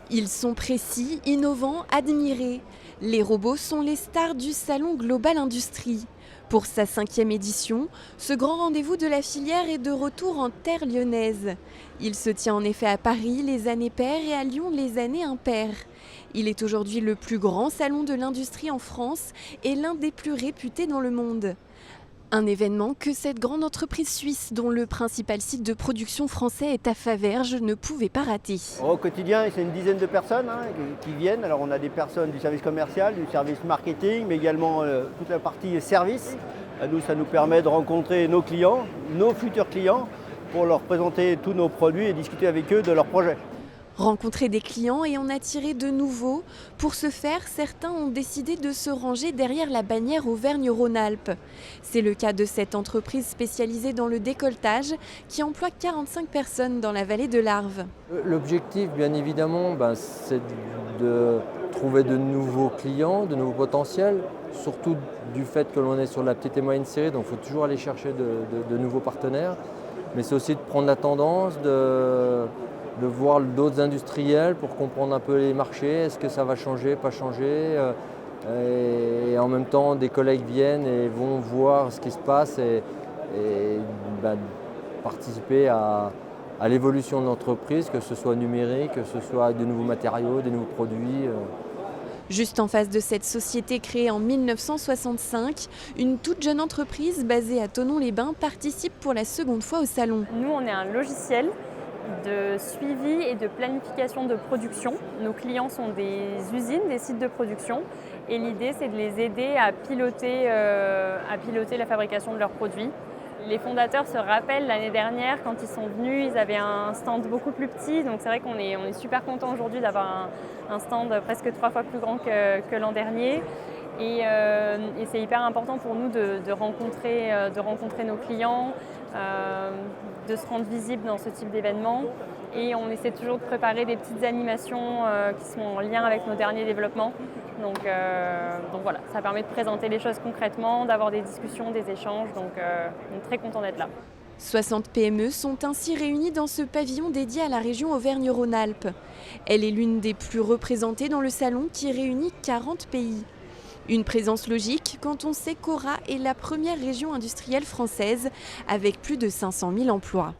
Ils sont précis, innovants, admirés. Les robots sont les stars du Salon Global Industrie. Pour sa 5e édition, ce grand rendez-vous de la filière est de retour en terre lyonnaise. Il se tient en effet à Paris les années paires et à Lyon les années impaires. Il est aujourd'hui le plus grand salon de l'industrie en France et l'un des plus réputés dans le monde. Un événement que cette grande entreprise suisse, dont le principal site de production français est à Faverges, ne pouvait pas rater. Au quotidien, c'est une dizaine de personnes qui viennent. Alors on a des personnes du service commercial, du service marketing, mais également toute la partie service. Nous, ça nous permet de rencontrer nos clients, nos futurs clients, pour leur présenter tous nos produits et discuter avec eux de leurs projets. Rencontrer des clients et en attirer de nouveaux. Pour ce faire, certains ont décidé de se ranger derrière la bannière Auvergne-Rhône-Alpes. C'est le cas de cette entreprise spécialisée dans le décolletage qui emploie 45 personnes dans la vallée de l'Arve. L'objectif, bien évidemment, c'est de trouver de nouveaux clients, de nouveaux potentiels, surtout du fait que l'on est sur la petite et moyenne série, donc il faut toujours aller chercher de nouveaux partenaires. Mais c'est aussi de prendre la tendance, de voir d'autres industriels pour comprendre un peu les marchés, est-ce que ça va changer, pas changer. Et en même temps, des collègues viennent et vont voir ce qui se passe et participer à l'évolution de l'entreprise, que ce soit numérique, que ce soit avec de nouveaux matériaux, des nouveaux produits. Juste en face de cette société créée en 1965, une toute jeune entreprise basée à Thonon-les-Bains participe pour la seconde fois au salon. Nous, on est un logiciel de suivi et de planification de production. Nos clients sont des usines, des sites de production et l'idée c'est de les aider à piloter la fabrication de leurs produits. Les fondateurs se rappellent l'année dernière quand ils sont venus, ils avaient un stand beaucoup plus petit, donc c'est vrai qu'on est super content aujourd'hui d'avoir un stand presque 3 fois plus grand que l'an dernier. Et c'est hyper important pour nous de rencontrer nos clients, de se rendre visible dans ce type d'événement. Et on essaie toujours de préparer des petites animations qui sont en lien avec nos derniers développements. Donc voilà, ça permet de présenter les choses concrètement, d'avoir des discussions, des échanges. Donc on est très content d'être là. 60 PME sont ainsi réunies dans ce pavillon dédié à la région Auvergne-Rhône-Alpes. Elle est l'une des plus représentées dans le salon qui réunit 40 pays. Une présence logique quand on sait qu'Ora est la première région industrielle française avec plus de 500 000 emplois.